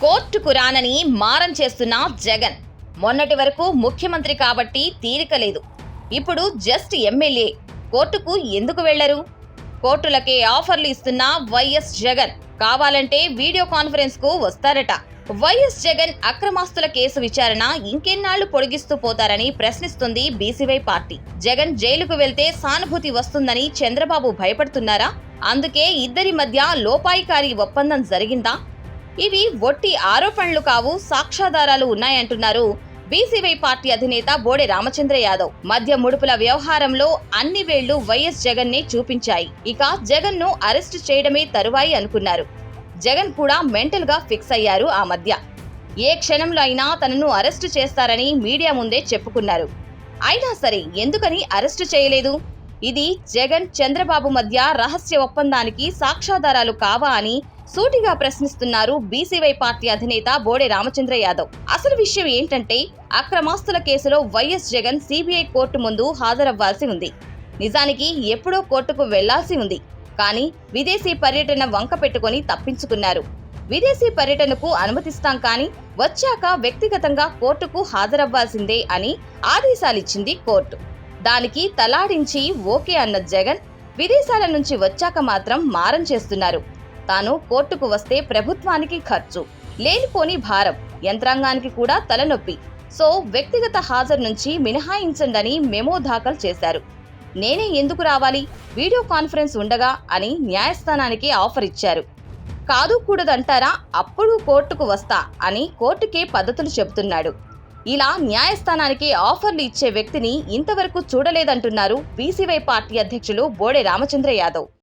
కోర్టుకు రానని మారం చేస్తున్న జగన్. మొన్నటి వరకు ముఖ్యమంత్రి కాబట్టి తీరిక లేదు. ఇప్పుడు జస్ట్ ఎమ్మెల్యే. కోర్టుకు ఎందుకు వెళ్లరు? కోర్టులకే ఆఫర్లు ఇస్తున్న వైఎస్ జగన్ కావాలంటే వీడియో కాన్ఫరెన్స్ కు వస్తారట. వైఎస్ జగన్ అక్రమాస్తుల కేసు విచారణ ఇంకెన్నాళ్లు పొడిగిస్తూ పోతారని ప్రశ్నిస్తుంది బీసీవై పార్టీ. జగన్ జైలుకు వెళ్తే సానుభూతి వస్తుందని చంద్రబాబు భయపడుతున్నారా? అందుకే ఇద్దరి మధ్య లోపాయికారి ఒప్పందం జరిగిందా? ఇవి ఒట్టి ఆరోపణలు కావు, సాక్ష్యాధారాలు ఉన్నాయంటున్నారు బీసీవై పార్టీ అధినేత బోడే రామచంద్ర యాదవ్. మధ్య ముడుపుల వ్యవహారంలో అన్ని వేళ్లు వైఎస్ జగన్ నే చూపించాయి. ఇక జగన్ ను అరెస్టు చేయడమే తరువాయి అనుకున్నారు. జగన్ కూడా మెంటల్ గా ఫిక్స్ అయ్యారు. ఆ మధ్య ఏ క్షణంలో అయినా తనను అరెస్టు చేస్తారని మీడియా ముందే చెప్పుకున్నారు. అయినా సరే ఎందుకని అరెస్టు చేయలేదు? ఇది జగన్ చంద్రబాబు మధ్య రహస్య ఒప్పందానికి సాక్ష్యాధారాలు కావా అని సూటిగా ప్రశ్నిస్తున్నారు బీసీవై పార్టీ అధినేత బోడే రామచంద్ర యాదవ్. అసలు విషయం ఏంటంటే, అక్రమాస్తుల కేసులో వైఎస్ జగన్ సిబిఐ కోర్టు ముందు హాజరవ్వాల్సి ఉంది. నిజానికి ఎప్పుడో కోర్టుకు వెళ్లాల్సి ఉంది. కానీ విదేశీ పర్యటన వంక పెట్టుకుని తప్పించుకున్నారు. విదేశీ పర్యటనకు అనుమతిస్తాం కానీ వచ్చాక వ్యక్తిగతంగా కోర్టుకు హాజరవ్వాల్సిందే అని ఆదేశాలిచ్చింది కోర్టు. దానికి తలాడించి ఓకే అన్న జగన్ విదేశాల నుంచి వచ్చాక మాత్రం మారం చేస్తున్నారు. తాను కోర్టుకు వస్తే ప్రభుత్వానికి ఖర్చు, లేనిపోని భారం, యంత్రాంగానికి కూడా తలనొప్పి. సో వ్యక్తిగత హాజరు నుంచి మినహాయించండని మెమో దాఖలు చేశారు. నేనే ఎందుకు రావాలి, వీడియో కాన్ఫరెన్స్ ఉండగా అని న్యాయస్థానానికి ఆఫర్ ఇచ్చారు. కాదు కూడదంటారా, అప్పుడు కోర్టుకు వస్తా అని కోర్టుకే పద్ధతులు చెబుతున్నాడు. ఇలా న్యాయస్థానానికి ఆఫర్లు ఇచ్చే వ్యక్తిని ఇంతవరకు చూడలేదంటున్నారు బీసీవై పార్టీ అధ్యక్షులు బోడే రామచంద్ర యాదవ్.